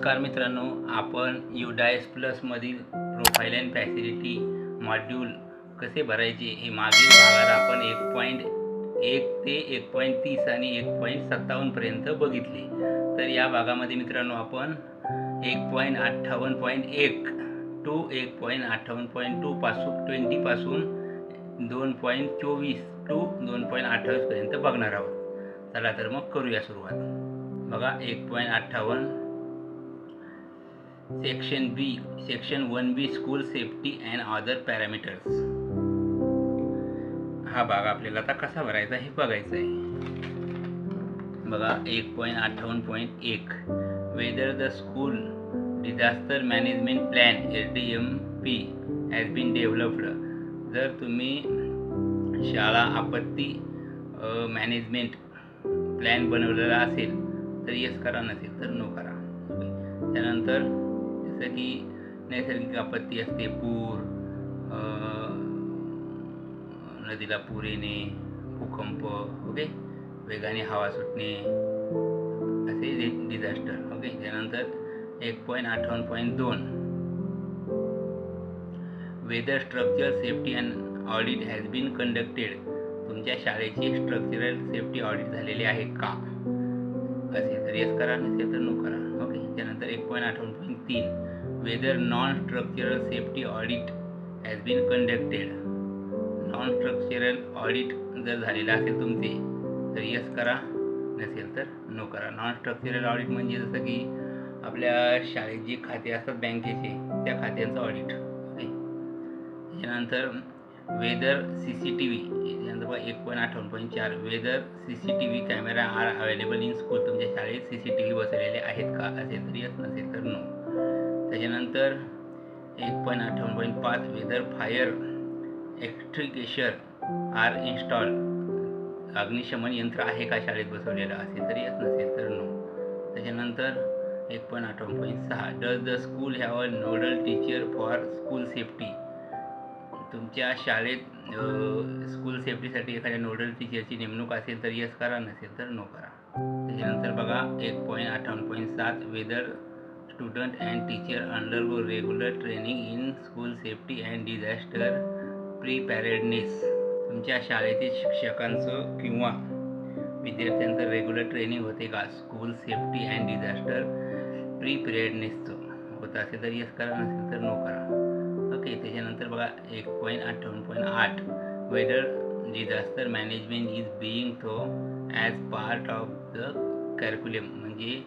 नमस्कार मित्रांनो, आपण UDICE प्लसमधील प्रोफाईल अँड फॅसिलिटी मॉड्यूल कसे भरायचे हे मागील भागात आपण 1.1 ते 1.30 आणि 1.57 पर्यंत बघितले. तर या भागामध्ये मित्रांनो आपण 1.58.1 टू 1.58.2 पासून 2.24 टू 2.28 पर्यंत बघणार आहोत. चला तर मग करूया सुरुवात. बघा 1.58 section 1B school safety and other parameters. हा भाग आपल्याला आता कसा भरायचा हे बघायचं आहे. बघा 1.58.1 whether the school disaster management plan SDMP has been developed. जर तुम्ही शाळा आपत्ती मॅनेजमेंट प्लॅन बनवलेला असेल तर यस करा, नसेल तर नो करा. त्यानंतर जसं की नैसर्गिक आपत्ती असते, पूर, नदीला पूर येणे, भूकंप, ओके, वेगाने हवा सुटणे, असे डिझास्टर. ओके. त्यानंतर 1.58.2 whether structure safety and audit has been conducted. तुमच्या शाळेची स्ट्रक्चरल सेफ्टी ऑडिट झालेली आहे का, असेल तर यस करा, नसेल तर नो करा. ओके. त्यानंतर 1.58.3 whether non structural safety audit has been conducted. Non structural audit जर झालेलं असेल तुमचे तर यस करा, नसेल तर नो करा. नॉन स्ट्रक्चरल ऑडिट म्हणजे जसं की आपल्या शाळेत जे खाते असतात बँकेचे, त्या खात्यांचं ऑडिट. ओके. त्याच्यानंतर वेदर CCTV. त्यानंतर 1.58.4 whether CCTV camera are available in school. तुमच्या शाळेत CCTV बसवलेले आहेत का, असेल तर यस, नसेल तर नो. त्याच्यानंतर 1.58.5 whether fire extinguisher are install. अग्निशमन यंत्र आहे का शाळेत बसवलेलं, असेल तर यस, नसेल तर नो. त्याच्यानंतर 1.58.6 does the school have a nodal teacher for school safety. तुमच्या शाळेत स्कूल सेफ्टीसाठी एखाद्या नोडल टीचरची नेमणूक असेल तर यस करा, नसेल तर नो करा. त्याच्यानंतर बघा 1.58.7 whether student and teacher undergo regular training in school safety and disaster preparedness. तुमच्या शाळेतील शिक्षकांचं किंवा विद्यार्थ्यांचं रेग्युलर ट्रेनिंग होते का स्कूल सेफ्टी अँड डिझास्टर प्रिपॅरेडनेसचं. होत असेल तर यस करा, नसेल तर नो करा. ओके. त्याच्यानंतर बघा 1.58.8 whether disaster management is being throw as part of the curriculum. म्हणजे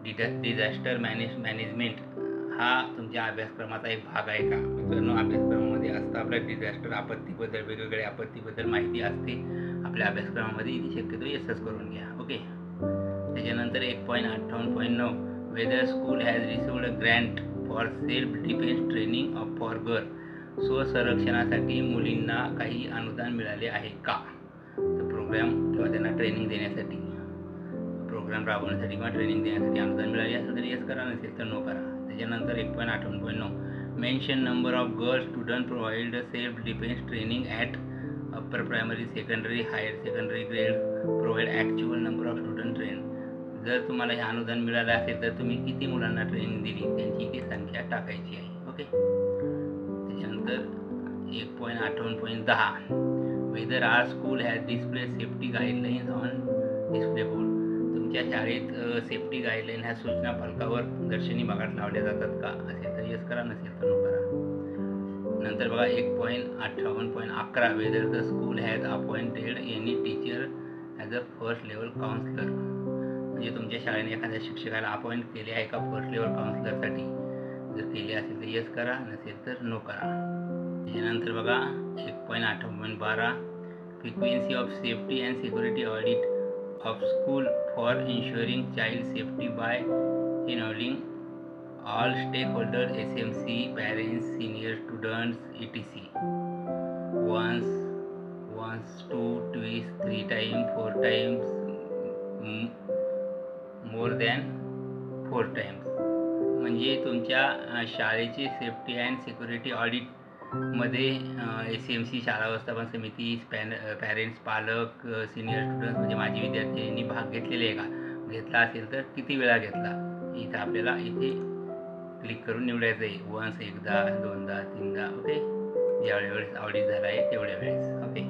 डिझास्टर मॅनेजमेंट हा तुमच्या अभ्यासक्रमाचा एक भाग आहे का. मित्रांनो, अभ्यासक्रमामध्ये असतं आपल्या डिझास्टर आपत्तीबद्दल, वेगवेगळ्या आपत्तीबद्दल माहिती असते आपल्या अभ्यासक्रमामध्ये. शक्यतो यसच करून घ्या. ओके. त्याच्यानंतर 1.58.9 whether school has received a grant for self defence training for girl. स्वसंरक्षणासाठी मुलींना काही अनुदान मिळाले आहे का. तर प्रोग्राम किंवा त्यांना ट्रेनिंग देण्यासाठी, प्रोग्राम राबवण्यासाठी किंवा ट्रेनिंग देण्यासाठी अनुदान मिळाले असेल तर यस करा, नसेल तर नो करा. त्याच्यानंतर 1.58.9 mention number of girl student provide self defence training at upper primary, secondary, higher secondary grade provide actual number of student train. जर तुम्हाला हे अनुदान मिळालं असेल तर तुम्ही किती मुलांना ट्रेनिंग दिली त्यांची ती संख्या टाकायची आहे. ओके. त्याच्यानंतर 1.58.10 whether are school has display safety guidelines on display board. तुमच्या शाळेत सेफ्टी गाईडलाईन ह्या सूचना फलकावर दर्शनी भागात लावल्या जातात का, असेल तर यस करा, नसेल तर नो करा. नंतर बघा 1.58.11 weather the school has appointed any teacher as a first level counsellor. म्हणजे तुमच्या शाळेने एखाद्या शिक्षकाला अपॉइंट केले आहे का फर्स्ट लेवल काउन्सिलरसाठी. जर केले असेल तर यस करा, नसेल तर नो करा. त्यानंतर बघा 1.58.12 frequency of safety and security audit of school for ensuring child safety bye involving all stakeholders SMC, parents, senior students, etc. once 2 twice 3 times 4 times more than 4 times. म्हणजे तुमच्या शाळेची सेफ्टी अँड सिक्युरिटी ऑडिटमध्ये SMC शाळा व्यवस्थापन समिती, parents, पालक, senior students म्हणजे माजी विद्यार्थ्यांनी भाग घेतलेले आहे का. घेतला असेल तर किती वेळा घेतला, इथं आपल्याला इथे क्लिक करून निवडायचं आहे. वन्स, एकदा, दोनदा, तीनदा. ओके, जेवढ्या वेळेस ऑडिट झाला आहे तेवढ्या वेळेस. ओके,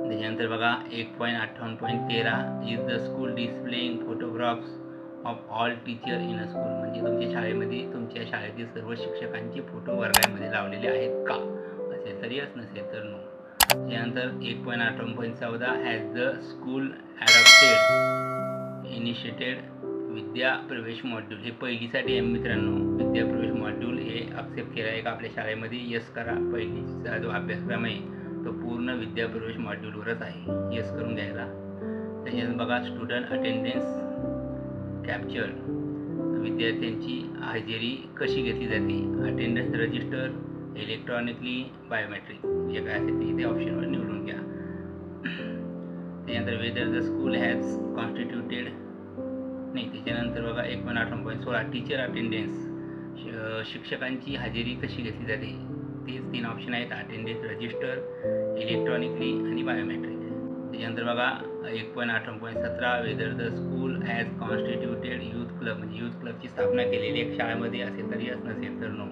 त्याच्यानंतर बघा 1.58.13 is the school displaying photographs of all teacher in a school. म्हणजे तुमच्या शाळेमध्ये तुमच्या शाळेतील सर्व शिक्षकांचे फोटो वर्गामध्ये लावलेले आहेत का? असेल तर यस, नसेल तर नो. त्यानंतर 1.58.14 has the school adopted initiated Vidya Pravesh module. हे पहिलीसाठी आहे मित्रांनो. विद्या प्रवेश मॉड्यूल हे ॲक्सेप्ट केलं आहे का आपल्या शाळेमध्ये? यस करा. पहिलीचा जो अभ्यासक्रम आहे तो पूर्ण विद्या प्रवेश मॉड्यूलवरच आहे. यस करून घ्यायला. त्याच्यानंतर बघा स्टुडंट अटेंडन्स कॅप्चर. विद्यार्थ्यांची हजेरी कशी घेतली जाते? Attendance register, electronically, biometric. जे काय असेल ते इथे ऑप्शनवर निवडून घ्या. त्याच्यानंतर weather the school has constituted नाही. त्याच्यानंतर बघा 1.58.16 टीचर अटेंडन्स. शिक्षकांची हजेरी कशी घेतली जाते? तेच 3 ऑप्शन आहेत. अटेंडन्स रजिस्टर, इलेक्ट्रॉनिकली आणि बायोमेट्रिक. त्याच्यानंतर बघा 1.58.17 weather the school has constituted youth club. म्हणजे यूथ क्लबची स्थापना केलेली एक शाळेमध्ये असेल तर यस, नसेल तर नो.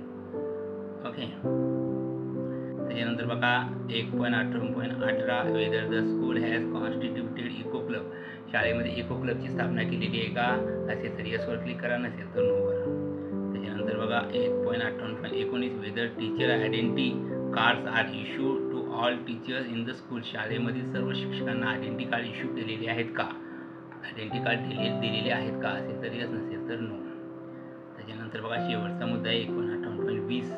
ओके, त्याच्यानंतर बघा 1.58.18 whether the school has constituted eco club. शाळेमध्ये इको क्लबची स्थापना केलेली आहे का? असेल तर यसवर क्लिक करा, नसेल तर नोवर. त्याच्यानंतर बघा 1.58.19 whether teacher identity cards are issue to all teachers in the school. शाळेमधील सर्व शिक्षकांना आयडेंटिटी कार्ड इश्यू केलेले आहेत का? आयडेंटिटी कार्ड दिलेले आहेत का? असेल तर यस, नसेल तर नो. त्याच्यानंतर बघा शेवटचा मुद्दा आहे 1.58.20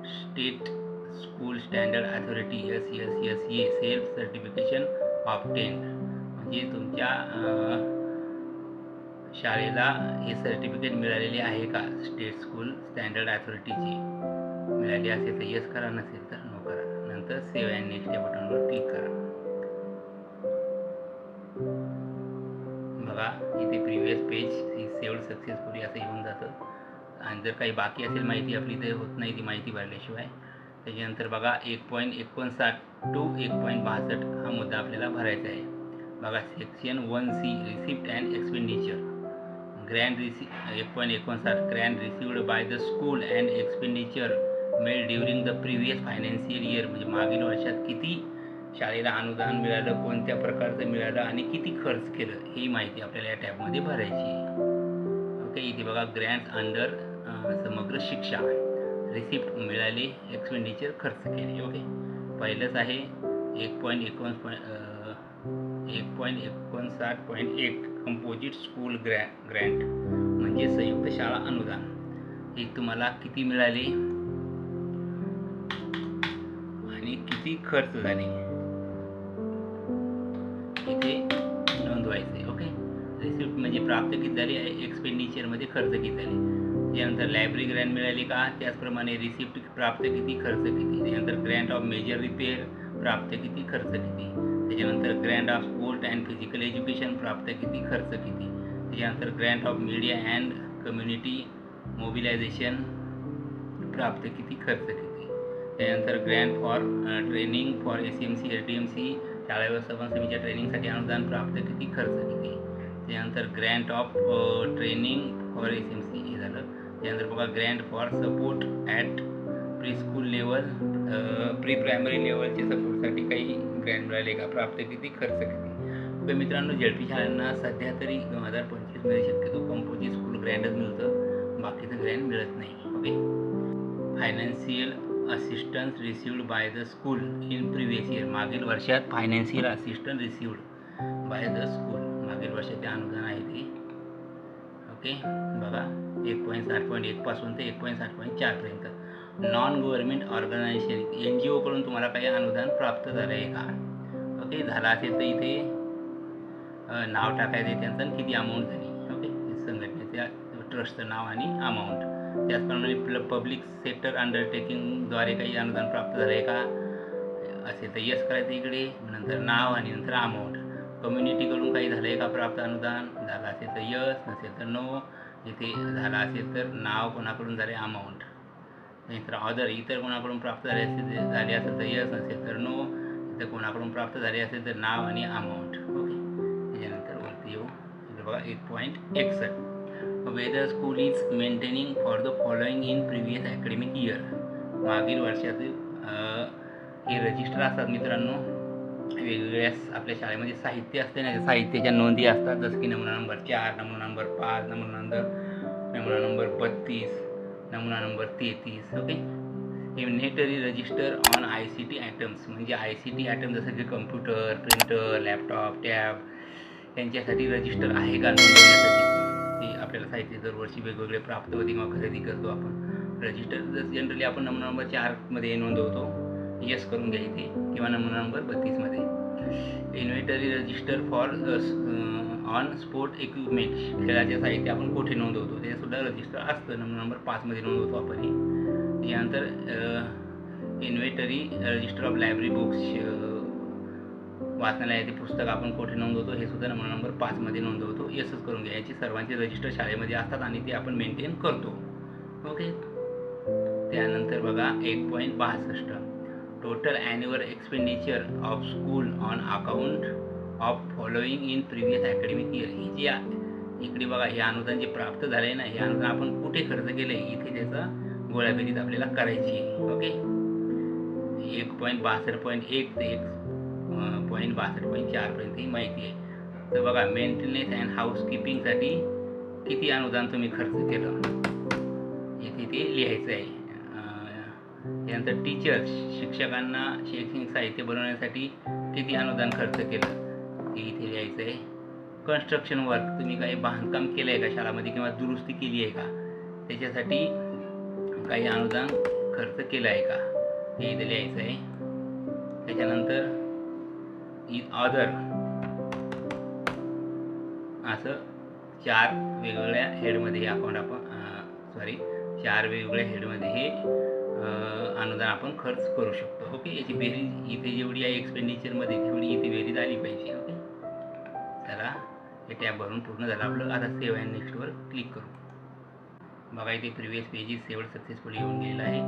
state school standard authority SSSA self certification obtained. म्हणजे तुमच्या शाळेला हे सर्टिफिकेट मिळालेले आहे का? स्टेट स्कूल स्टँडर्ड अथॉरिटीची मिळाली असेल तर यस करा, नसेल तर नो करा. नंतर सेव्ह अँड नेक्स्ट या बटनवर क्लिक करा. बघा इथे प्रिव्हियस पेज ही सेव्ड सक्सेसफुली असं येऊन जातं. आणि जर काही बाकी असेल माहिती आपली तर होत नाही ती माहिती भरल्याशिवाय. त्याच्यानंतर बघा 1.59 टू 1.62 हा मुद्दा आपल्याला भरायचा आहे. बघा section 1C receipt and expenditure. Grand 1.59 grand received by the school and expenditure made during the previous financial year. म्हणजे मागील वर्षात किती शाळेला अनुदान मिळालं, कोणत्या प्रकारचं मिळालं आणि किती खर्च केलं ही माहिती आपल्याला या टॅबमध्ये भरायची आहे. ओके, इथे बघा ग्रँट अंडर समग्र शिक्षा. रिसिप्ट मिळाली, एक्सपेंडिचर खर्च केले. ओके, पहिलंच आहे 1.59.1 कंपोजिट स्कूल ग्रँट म्हणजे संयुक्त शाळा अनुदान. हे तुम्हाला किती मिळाले आणि किती खर्च झाले इथे नोंदवायचे. ओके, रिसिप्ट म्हणजे प्राप्त किती झाले, एक्सपेंडिचरमध्ये खर्च किती झाले. त्यानंतर लायब्ररी ग्रँट मिळाली का? त्याचप्रमाणे रिसिप्ट प्राप्त किती, खर्च किती. त्यानंतर ग्रँट ऑफ मेजर रिपेअर प्राप्त किती, खर्च किती. त्याच्यानंतर Grant of sport and physical education प्राप्त किती, खर्च किती. त्याच्यानंतर Grant of media and community mobilisation प्राप्त किती, खर्च किती. त्यानंतर Grant for training for SMC LTMC शाळा व्यवस्थापन समितीच्या ट्रेनिंगसाठी अनुदान प्राप्त किती, खर्च किती. त्यानंतर grant of training for SMC हे झालं. त्यानंतर बघा grant for support at pre school level, pre primary लेवलच्या सपोर्टसाठी काही ग्रँट मिळाले का, प्राप्त किती, खर्च किती. तर मित्रांनो झेडपी शाळांना सध्या तरी 2025मध्ये शक्यतो कंपोजिट स्कूल ग्रँटच मिळतं, बाकीचं ग्रँट मिळत नाही. Okay, financial assistance received by the school in previous year. मागील वर्षात financial assistance received by the school मागील वर्षाचे अनुदान आहे ते. ओके, बघा 1.60.1 पासून ते 1.60.4 पर्यंत. नॉन गव्हर्नमेंट ऑर्गनायझेशन NGO कडून तुम्हाला काही अनुदान प्राप्त झालं आहे का? ओके, झाला असेल तर इथे नाव टाकायचं त्यांचं किती अमाऊंट झाली. ओके, संघटनेच्या ट्रस्टचं नाव आणि अमाऊंट. त्याचप्रमाणे पब्लिक सेक्टर अंडरटेकिंगद्वारे काही अनुदान प्राप्त झालं आहे का? असेल तर यस करायचं इकडे, नंतर नाव आणि नंतर अमाऊंट. कम्युनिटीकडून काही झालं आहे का प्राप्त अनुदान? झालं असेल तर यस, नसेल तर नो. इथे झालं असेल तर नाव कोणाकडून झाले, अमाऊंट. नंतर ऑदर इतर कोणाकडून प्राप्त झाले असेल तर यस, नसेल तर नो. इतर कोणाकडून प्राप्त झाले असेल तर नाव आणि अमाऊंट. ओके, त्याच्यानंतर वरती येऊ. इथे बघा 1.61 whether school is maintaining for the following in previous academic year. मागील वर्षातील हे रजिस्टर असतात मित्रांनो. वेगवेगळ्या आपल्या शाळेमध्ये साहित्य असते ना, साहित्याच्या नोंदी असतात, जसं की नमुना नंबर 4, नमुना नंबर 5, नमुना नंबर 32, नमुना number 33. Okay. Inventory register on ICT items, म्हणजे ICT आयटम जसं की कम्प्युटर, प्रिंटर, लॅपटॉप, टॅब यांच्यासाठी रजिस्टर आहे का नोंदवण्यासाठी. ती आपल्याला साहित्य दरवर्षी वेगवेगळे प्राप्त होते किंवा खरेदी करतो आपण. रजिस्टर जर जनरली आपण नमुना नंबर 4मध्ये नोंदवतो, यस करून घ्या इथे, किंवा नमुना नंबर 32मध्ये. Inventory register for on sport equipment, खेळाचे साहित्य आपण कुठे नोंदवतो ते सुद्धा रजिस्टर असतं, नमुना नंबर 5मध्ये नोंदवतो आपण. त्यानंतर inventory register of library books, वाचनालयाचे पुस्तक आपण कुठे नोंदवतो हे सुद्धा नमुना नंबर 5मध्ये नोंदवतो, यसच करून घ्या. याची सर्वांचे रजिस्टर शाळेमध्ये असतात आणि ते आपण मेंटेन करतो. ओके. त्यानंतर बघा 1.62 total annual expenditure of school on account of following in previous academic year. ही जी इकडे बघा हे अनुदान जे प्राप्त झालं आहे ना, हे अनुदान आपण कुठे खर्च केलं आहे इथे त्याचा गोळाबेरीज आपल्याला करायची आहे. ओके. 1.62.1 ते 1.62.4 पर्यंत ही माहिती आहे. तर बघा मेंटेनन्स अँड हाऊसकीपिंगसाठी किती अनुदान तुम्ही खर्च केलं इथे ते लिहायचं आहे. त्यानंतर टीचर्स, शिक्षकांना शैक्षणिक साहित्य बनवण्यासाठी किती अनुदान खर्च केलं ते इथे लिहायचं आहे. कन्स्ट्रक्शन वर्क, तुम्ही काही बांधकाम केलं आहे का शाळामध्ये किंवा दुरुस्ती केली आहे का, त्याच्यासाठी काही अनुदान खर्च केलं आहे का हे इथे लिहायचं आहे. त्याच्यानंतर अदर असं 4 वेगवेगळ्या हेडमध्ये हे अकाउंट आपण 4 वेगवेगळ्या हेडमध्ये हे अनुदान आपण खर्च करू शकतो. ओके. याची बेरीज इथे जेवढी आहे एक्सपेंडिचरमध्ये तेवढी इथे बेरीज आली पाहिजे. ओके. चला हे टॅब भरून पूर्ण झालं आपलं. आता सेव्ह अँड नेक्स्टवर क्लिक करू. बघा इथे प्रिव्हियस पेजेस सेव्ह सक्सेसफुली येऊन गेलेलं आहे.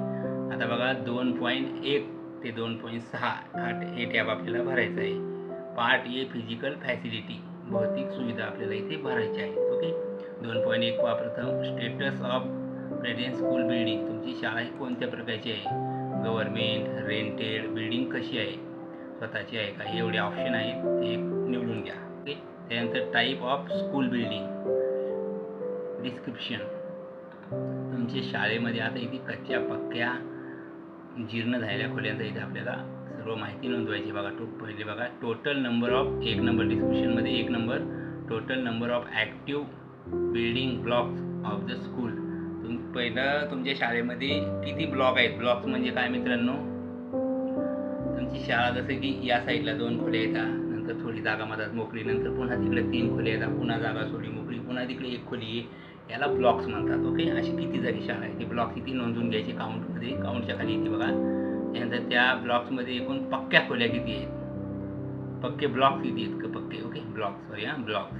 आता बघा 2.1 ते 2.6 हे टॅब आपल्याला भरायचं आहे. पार्ट ए फिजिकल फॅसिलिटी, भौतिक सुविधा आपल्याला इथे भरायची आहे. ओके. 2.1 वापरतो status of present school building, तुमची शाळा ही कोणत्या प्रकारची आहे, गव्हर्मेंट, रेंटेड, बिल्डिंग कशी आहे, स्वतःची आहे का, हे एवढे ऑप्शन आहेत ते निवडून घ्या. ओके. त्यानंतर type of school building, description, तुमच्या शाळेमध्ये आता इथे कच्च्या पक्क्या जीर्ण झालेल्या खोल्यांचा इथे आपल्याला सर्व माहिती नोंदवायची. बघा पहिले बघा टोटल नंबर ऑफ, 1 नंबर डिस्क्रिप्शनमध्ये 1 number total number of active building blocks of the school. पहिलं तुमच्या शाळेमध्ये किती ब्लॉक आहेत. ब्लॉक्स म्हणजे काय मित्रांनो, तुमची शाळा जसं की या साईडला 2 खोल्या येतात, नंतर थोडी जागा मधात मोकळी, नंतर पुन्हा तिकडे 3 खोल्या येतात, पुन्हा जागा थोडी मोकळी, पुन्हा तिकडे 1 खोली आहे, याला ब्लॉक्स म्हणतात. ओके. अशी किती जागी शाळा आहे ते ब्लॉक्स इथे नोंदवून घ्यायचे काउंटमध्ये. काउंटच्या खाली इथे बघा. त्यानंतर त्या ब्लॉक्समध्ये एकूण पक्क्या खोल्या किती आहेत, पक्के ब्लॉक्स किती आहेत का, पक्के. ओके. Blocks blocks.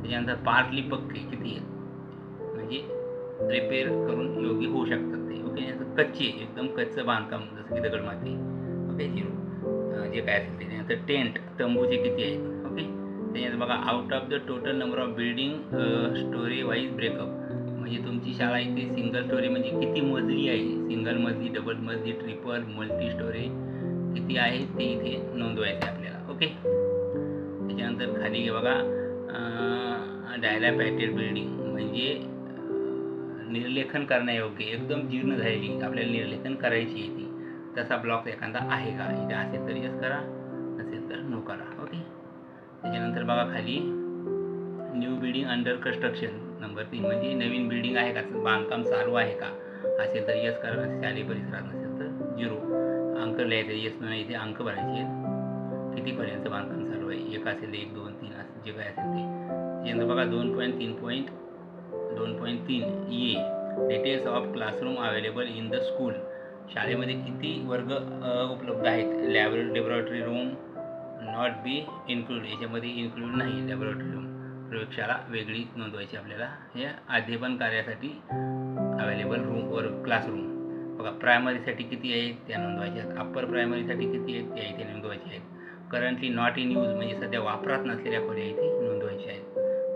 त्याच्यानंतर पार्टली पक्के किती आहेत, म्हणजे रिपेअर करून योग्य होऊ शकतात ते. ओके. त्यानंतर कच्चे, एकदम कच्चं बांधकाम जसं की दगडमाती. ओके. 0 जे काय असेल ते. त्यानंतर टेंट, तंबूचे किती आहेत. ओके. त्याच्यानंतर बघा out of the total number of building story wise breakup, म्हणजे तुमची शाळा इथे सिंगल स्टोरी म्हणजे किती मजली आहे, सिंगल मजली, डबल मजली, ट्रिपल, मल्टी स्टोरी किती आहे ते इथे नोंदवायचे आपल्याला. ओके. त्याच्यानंतर खाली बघा डायलॅपॅटेड बिल्डिंग, म्हणजे निर्लेखन करण्यायोग्य, एकदम जीर्ण झालेली, आपल्याला निर्लेखन करायची आहे ती, तसा ब्लॉक एखादा आहे का, इथे असेल तर यस करा, नसेल तर नो करा. ओके. त्याच्यानंतर बघा खाली new building under construction number 3, म्हणजे नवीन बिल्डिंग आहे का, बांधकाम चालू आहे का, असेल तर यस करा, शालेय परिसरात नसेल तर 0. अंक लिहायचे, यस नाही, इथे अंक भरायचे आहेत, किती खोल्यांचं बांधकाम चालू आहे, 1 असेल 1, 2, 3 असेल जे काय असेल ते. त्यानंतर बघा 2.3 a details of classroom available in the school, शाळेमध्ये किती वर्ग उपलब्ध आहेत. Laboratory room not be include, याच्यामध्ये इन्क्लूड नाही लॅबोरेटरी रूम, प्रयोगशाळा वेगळी नोंदवायची आपल्याला. हे अध्यापन कार्यासाठी अवेलेबल रूम वर क्लासरूम. बघा प्रायमरीसाठी किती आहेत त्या नोंदवायच्या आहेत, अप्पर प्रायमरीसाठी किती आहेत त्या इथे नोंदवायच्या आहेत. करंटली नॉट इन यूज, म्हणजे सध्या वापरात नसलेल्या खोल्या इथे नोंदवायच्या आहेत.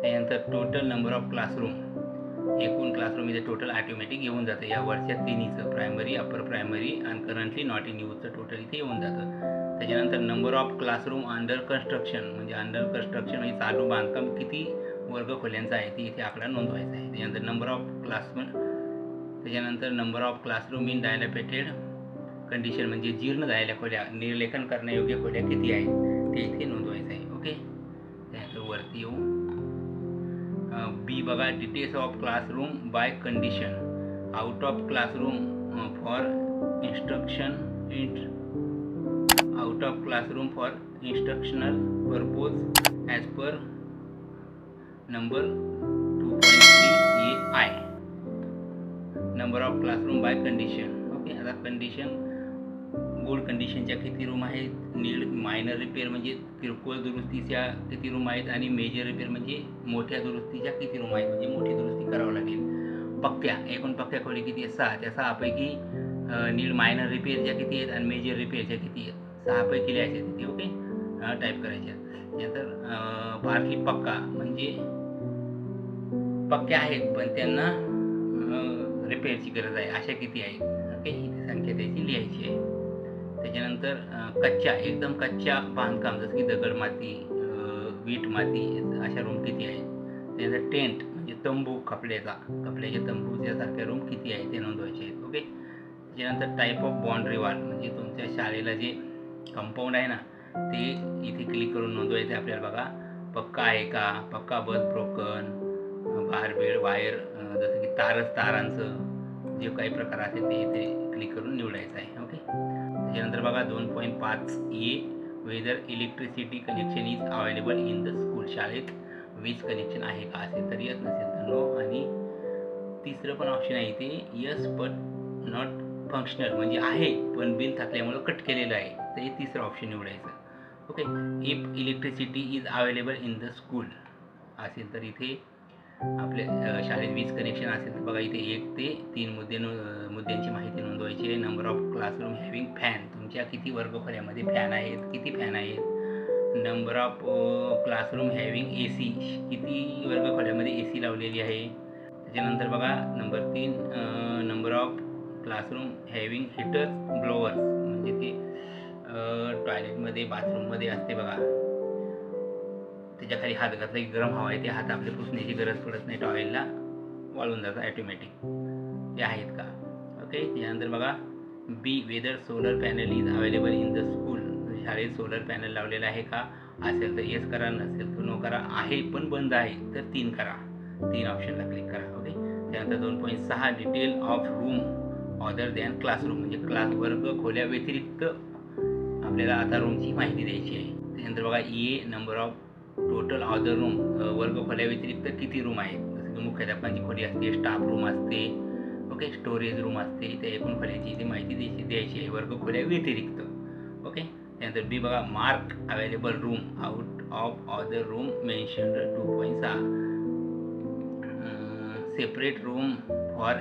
त्यानंतर टोटल नंबर ऑफ क्लासरूम, एकूण क्लासरूम इथे टोटल ऑटोमॅटिक येऊन जातं या वरच्या तिन्हीचं, प्रायमरी, अप्पर प्रायमरी आणि करंटली नॉट इन यूजचं टोटल इथे येऊन जातं. त्याच्यानंतर number of classroom under construction, म्हणजे अंडर कन्स्ट्रक्शन म्हणजे चालू बांधकाम किती वर्ग खोल्यांचा आहे ते इथे आकडा नोंदवायचा आहे. त्याच्यानंतर number of classroom in dilapidated condition, म्हणजे जीर्ण झालेल्या खोल्या, निर्लेखन करण्यायोग्य खोल्या किती आहेत ते इथे नोंदवायचं आहे. ओके, त्यानंतर वरती येऊ. बी बघा, details of classroom by condition. Out of classroom for instructional purpose as per number 2.3 AI. Number of classroom by condition. Okay, आता कंडिशन, गुड कंडिशनच्या किती रूम आहेत, नीड मायनर रिपेअर म्हणजे किरकोळ दुरुस्तीच्या किती रूम आहेत, आणि मेजर रिपेअर म्हणजे मोठ्या दुरुस्तीच्या किती रूम आहेत, म्हणजे मोठी दुरुस्ती करावं लागेल. पक्क्या, एकूण पक्क्या खोली किती आहेत, 6. त्या 6पैकी नीड मायनर रिपेअरच्या किती आहेत आणि मेजर रिपेअरच्या किती आहेत, 6पैकी लिहायचे तिथे. ओके, टाईप करायच्या. त्यानंतर पार्टली पक्का म्हणजे पक्क्या आहेत पण त्यांना रिपेअरची गरज आहे, अशा किती आहेत. ओके, ही संख्या त्याची लिहायची आहे. त्याच्यानंतर कच्च्या, एकदम कच्च्या बांधकाम जसं की दगड माती, वीट माती, अशा रूम किती आहेत. त्यानंतर टेंट म्हणजे तंबू, कपड्याच्या तंबूच्यासारख्या रूम किती आहेत ते नोंदवायचे आहेत. ओके, त्याच्यानंतर टाईप ऑफ बाउंड्री वॉल म्हणजे तुमच्या शाळेला जे कंपाऊंड आहे ना ते इथे क्लिक करून नोंदवायचं आहे आपल्याला. बघा, पक्का आहे का, पक्का बस ब्रोकन, बारबेड वायर, जसं की तारांचं जे काही प्रकार असेल ते इथे क्लिक करून निवडायचं आहे. ओके, त्याच्यानंतर बघा 2.5A, whether electricity connection is available in the school. शाळेत वीज कनेक्शन आहे का, असेल तर यस, नसेल तर नो. आणि तिसरं पण ऑप्शन आहे इथे, यस बट नॉट फंक्शनल, म्हणजे आहे पण बिल थकल्यामुळे कट केलेलं आहे, तर हे तिसरं ऑप्शन निवडायचं. Okay, if electricity is available in the school असेल तर इथे आपल्या शाळेत वीज कनेक्शन असेल तर बघा इथे 1 ते 3 मुद्द्यांची माहिती नोंदवायची आहे. Number of classroom having fan, तुमच्या किती वर्गखोल्यामध्ये फॅन आहेत, किती फॅन आहेत. Number of classroom having AC, किती वर्गखोल्यामध्ये AC लावलेली आहे. त्याच्यानंतर बघा number 3, number of classroom having heaters blowers, म्हणजे ते टॉयलेटमध्ये बाथरूममध्ये असते बघा, त्याच्याखाली हात घातला की गरम हवा आहे, ते हात आपले पुसण्याची गरज पडत नाही, टॉयलला वाळून जातं ॲटोमॅटिक, ते आहेत का. ओके, त्यानंतर बघा B, whether solar panel is available in the school, शाळेत सोलर पॅनल लावलेला आहे का, असेल तर येस करा, नसेल तर नो करा. आहे पण बंद आहे तर 3 करा, 3 ऑप्शनला क्लिक करा. ओके, त्यानंतर 2.6 detail of room other than classroom, म्हणजे क्लास वर्ग खोल्या व्यतिरिक्त आपल्याला आता रूमची माहिती द्यायची आहे. त्यानंतर बघा A, number of total other room, वर्ग खोल्या व्यतिरिक्त किती रूम आहेत, जसं की मुख्याध्यापकांची खोली असते, स्टाफ रूम असते, ओके, स्टोरेज रूम असते, त्या एकूण खोल्यांची इथे माहिती द्यायची आहे वर्ग खोल्या व्यतिरिक्त. ओके, त्यानंतर बी बघा, mark available room out of other room mentioned 2.6, separate room for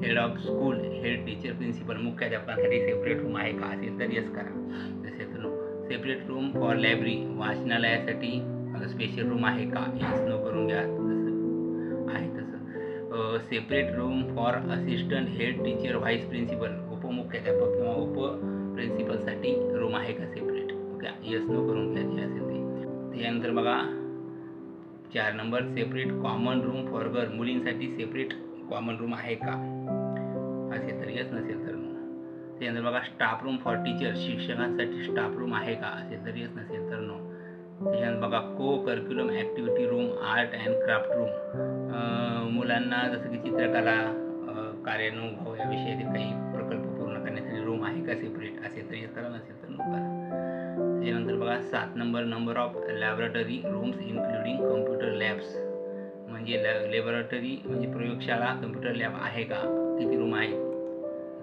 head of school, head teacher, principal, मुख्याध्यापकांसाठी सेपरेट रूम आहे का, असेल तर यस करा, नसेल तर no. Separate room for library, वाचनालयासाठी स्पेशल रूम आहे का, यस नो करून घ्या, जसं आहे तसं. Separate room for assistant head teacher, vice principal, उपमुख्याध्यापक किंवा प्रिन्सिपलसाठी रूम आहे का सेपरेट, ओके, यस नो करून घ्या जे असेल ते. त्यानंतर बघा 4 number, separate common room for girl, मुलींसाठी सेपरेट कॉमन रूम आहे का, असेल तर यस, नसेल तर नो. त्यानंतर बघा स्टाफ रूम फॉर टीचर, शिक्षकांसाठी स्टाफ रूम आहे का, असेल तर यस, नसेल तर नो. त्याच्यानंतर बघा को curriculum activity room, art and craft room, मुलांना जसं की चित्रकला, कार्यानुभव याविषयी काही प्रकल्प पूर्ण करण्यासाठी रूम आहे का सेपरेट, असेल तर यस करा, नसेल तर नो करा. त्याच्यानंतर बघा 7 number, number of laboratory rooms including computer labs, म्हणजे लॅबोरेटरी म्हणजे प्रयोगशाळा, कम्प्युटर लॅब आहे का, किती रूम आहेत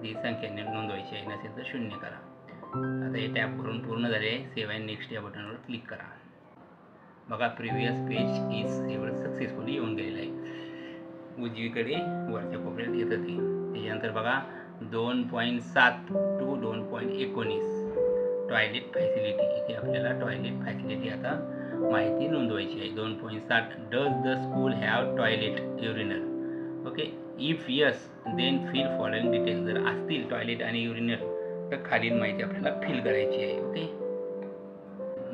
ती संख्या नोंदवायची आहे, नसेल तर 0 करा. आता हे टॅब भरून पूर्ण झाले, सेव्ह अँड नेक्स्ट या बटनवर क्लिक करा. बघा previous page is saved successfully येऊन गेलेलं आहे, उजवीकडे वरच्या कोपऱ्यात येतं ते. त्याच्यानंतर बघा 2.7 to 2.19 टॉयलेट फॅसिलिटी, इथे आपल्याला टॉयलेट फॅसिलिटी आता माहिती नोंदवायची आहे. 2.7 does the school have toilet urinal, okay. If yes then fill following details. जर असतील टॉयलेट आणि युरिनल तर खालील माहिती आपल्याला फिल करायची आहे. ओके.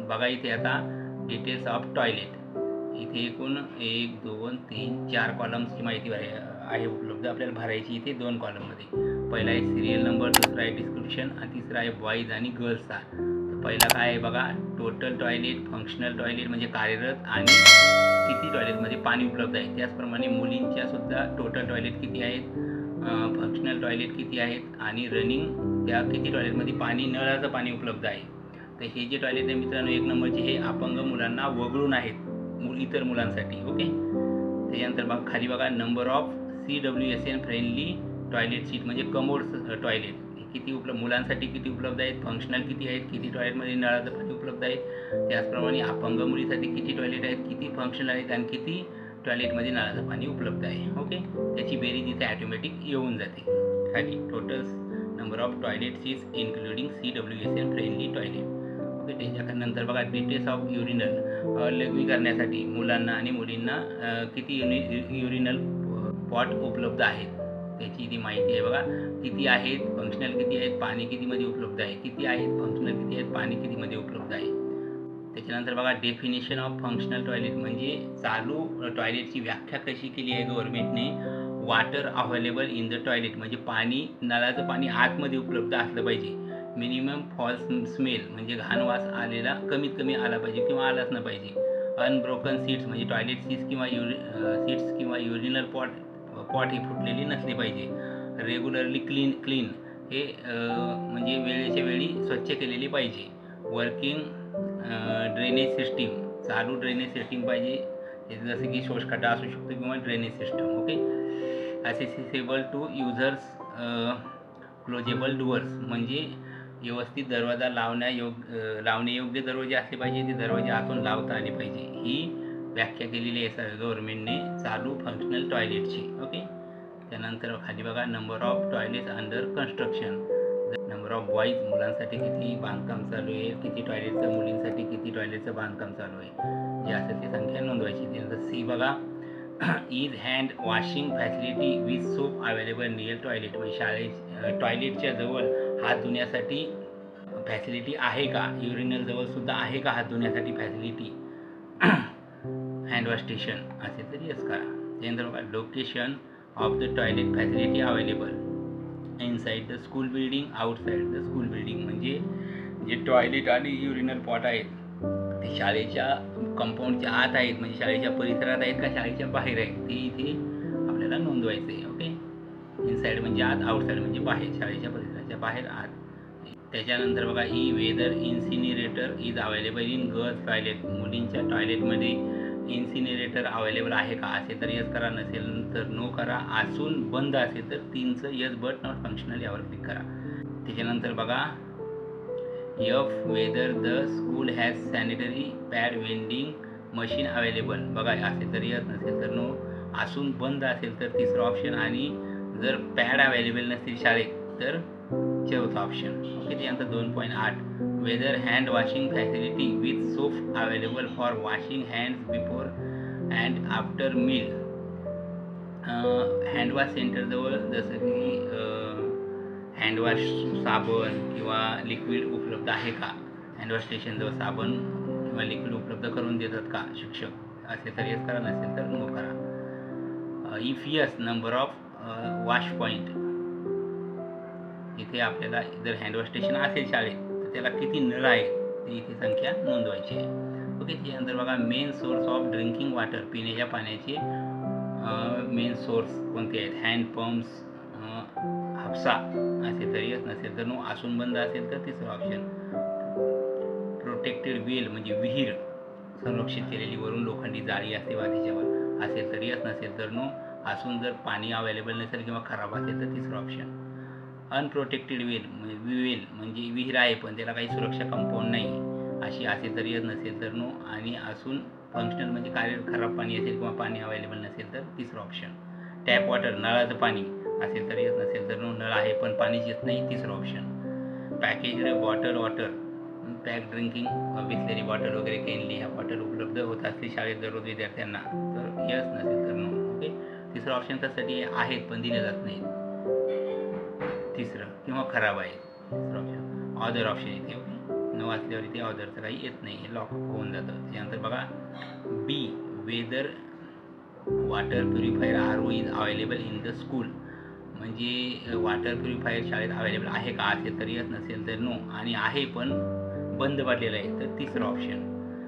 बघा इथे आता डिटेल्स ऑफ टॉयलेट. इथे एकूण 1 2 3 4 कॉलम्सची माहिती आहे उपलब्ध. आपल्याला भरायची इथे 2 कॉलममध्ये. पहिला आहे सिरियल नंबर, दुसरा आहे डिस्क्रिप्शन आणि तिसरा आहे बॉईज आणि गर्ल्सचा. तर पहिला काय आहे बघा, टोटल टॉयलेट, फंक्शनल टॉयलेट म्हणजे कार्यरत आणि किती टॉयलेटमध्ये पाणी उपलब्ध आहे. त्याचप्रमाणे मुलींच्या सुद्धा टोटल टॉयलेट किती आहेत, फंक्शनल टॉयलेट किती आहेत आणि रनिंग त्या किती टॉयलेटमध्ये पाणी, नळाचं पाणी उपलब्ध आहे. तर हे जे टॉयलेट आहे मित्रांनो 1 नंबरचे हे अपंग मुलांना वगळून आहेत, इतर मुलांसाठी. ओके. त्याच्यानंतर बघा खाली बघा number of CWSN friendly toilet seat म्हणजे कमोड टॉयलेट किती उपलब्ध, मुलांसाठी किती उपलब्ध आहेत, फंक्शनल किती आहेत, किती टॉयलेटमध्ये नळाचं पाणी उपलब्ध आहे. त्याचप्रमाणे अपंग मुलीसाठी किती टॉयलेट आहेत, किती फंक्शनल आहेत आणि किती टॉयलेटमध्ये नळाचं पाणी उपलब्ध आहे. ओके. त्याची बेरीज इथे ॲटोमॅटिक येऊन जाते खाली. Total number of toilet seats including CWSN friendly toilet. Okay. त्याच्यानंतर बघा डिटेल्स ऑफ युरिनल. लघवी करण्यासाठी मुलांना आणि मुलींना किती युरिनल पॉट उपलब्ध आहेत त्याची इथे माहिती आहे बघा. किती आहेत, फंक्शनल किती आहेत, पाणी कितीमध्ये उपलब्ध आहे, किती आहेत, फंक्शनल किती आहेत, पाणी कितीमध्ये उपलब्ध आहे. त्याच्यानंतर बघा डेफिनेशन ऑफ फंक्शनल टॉयलेट म्हणजे चालू टॉयलेटची व्याख्या कशी केली आहे गव्हर्नमेंटने. Water available in the toilet म्हणजे पाणी, नळाचं पाणी आतमध्ये उपलब्ध असलं पाहिजे. मिनिमम फॉल्स स्मेल म्हणजे घाण वास आलेला कमीत कमी आला पाहिजे किंवा आलाच न पाहिजे. अनब्रोकन सीट्स म्हणजे टॉयलेट सीट्स किंवा युरिनल पॉट हे फुटलेली नसली पाहिजे. रेग्युलरली क्लीन हे म्हणजे वेळेच्या वेळी स्वच्छ केलेली पाहिजे. वर्किंग ड्रेनेज सिस्टीम, चालू ड्रेनेज सिस्टीम पाहिजे, जसं की शोषखड्डा असू शकतो किंवा drainage system. Okay. Accessible to users, closable doors म्हणजे व्यवस्थित दरवाजा लावणे योग्य दरवाजे असले पाहिजे, ते दरवाजे आतून लावता आले पाहिजे. ही व्याख्या केलेली आहे गव्हर्नमेंटने चालू फंक्शनल टॉयलेटची. ओके. त्यानंतर खाली बघा number of toilets under construction. Number of boys मुलांसाठी किती बांधकाम चालू आहे, किती टॉयलेटचं, मुलींसाठी किती टॉयलेटचं बांधकाम चालू आहे, जे असेल ती संख्या नोंदवायची. त्यानंतर सी बघा is hand washing facility with soap available near toilet म्हणजे टॉयलेटच्या जवळ हात धुण्यासाठी फॅसिलिटी आहे का, युरिनल जवळसुद्धा आहे का हात धुण्यासाठी फॅसिलिटी, हँडवॉश स्टेशन असेल तर येस करा. त्यानंतर बघा location of the toilet facility available inside the school building, outside the school building म्हणजे जे टॉयलेट आणि युरिनल पॉट आहेत ते शाळेच्या कंपाऊंडच्या आत आहेत म्हणजे शाळेच्या परिसरात आहेत का शाळेच्या बाहेर आहेत ते इथे आपल्याला नोंदवायचं आहे. ओके. इनसाइड म्हणजे आत, आउटसाइड म्हणजे बाहेर, शाळेच्या परिसराच्या बाहेर आत. त्याच्यानंतर बघा ही whether incinerator is available in girls toilet मुलींच्या टॉयलेटमध्ये इन्सिनिरेटर अवेलेबल आहे का, असेल तर यस करा, नसेल तर नो करा, असून बंद असेल तर 3चं यस बट नॉट फंक्शनल यावर क्लिक करा. त्याच्यानंतर बघा F weather the school has sanitary pad vending machine available बघा, असेल तर यस, नसेल तर नो, असून बंद असेल तर 3रं ऑप्शन आणि जर पॅड अवेलेबल नसतील शाळेत तर 4थं ऑप्शन. ओके. त्यानंतर 2.8 whether hand washing facility with soap available for washing hands before and after meal. Handwash सेंटरजवळ जसं की हँडवॉश साबण किंवा लिक्विड उपलब्ध आहे का, हँडवॉश स्टेशनजवळ साबण किंवा लिक्विड उपलब्ध करून देतात का शिक्षक, असेल तर येस करा, नसेल तर नो करा. If yes number of wash point इथे आपल्याला जर हँडवॉश स्टेशन असेल शाळेत तर त्याला किती नळ आहेत ती इथे संख्या नोंदवायची आहे. ओके. त्यानंतर बघा main source of drinking water पिण्याच्या पाण्याचे मेन सोर्स कोणते आहेत, हँडपंप्स, हापसा असेल तर येस, नसेल तर नो, असून बंद असेल तर 3रं ऑप्शन. प्रोटेक्टेड वेल म्हणजे विहीर संरक्षित केलेली वरून लोखंडी जाळी असते वातीच्यावर, असेल तर येस, नसेल तर नो, असून जर पाणी अवेलेबल नसेल किंवा खराब असेल तर 3रं ऑप्शन. अनप्रोटेक्टेड वेल म्हणजे विहीर आहे पण त्याला काही सुरक्षा कंपाऊंड नाही अशी असेल तर येस, नसेल तर नो, आणि असून फंक्शनल म्हणजे खराब पाणी असेल किंवा पाणी अवेलेबल नसेल तर 3रं ऑप्शन. टॅप वॉटर नळाचं पाणी असेल तर येस, नसेल तर नो, नळ आहे पण पाणीच येत नाही 3रं ऑप्शन. Packaged bottle water pack drinking Bisleri bottle वगैरे कॅनली ह्या बॉटल उपलब्ध होत असते शाळेत दररोज विद्यार्थ्यांना तर यस, नसेल तर नो. ओके. तिसरं ऑप्शन त्यासाठी आहेत पण दिले जात नाहीत. तिसरं किंवा खराब आहे तिसरं ऑप्शन. ऑदर ऑप्शन इथे ओके, न वाचल्यावर इथे ऑदरचं काही येत नाही, हे लॉक होऊन जातं. त्याच्यानंतर बघा B, whether water purifier RO is available in the school. म्हणजे वॉटर प्युरिफायर शाळेत अवेलेबल आहे का, असेल तर यस, नसेल तर नो, आणि आहे पण बंद पडलेलं आहे तर तिसरं ऑप्शन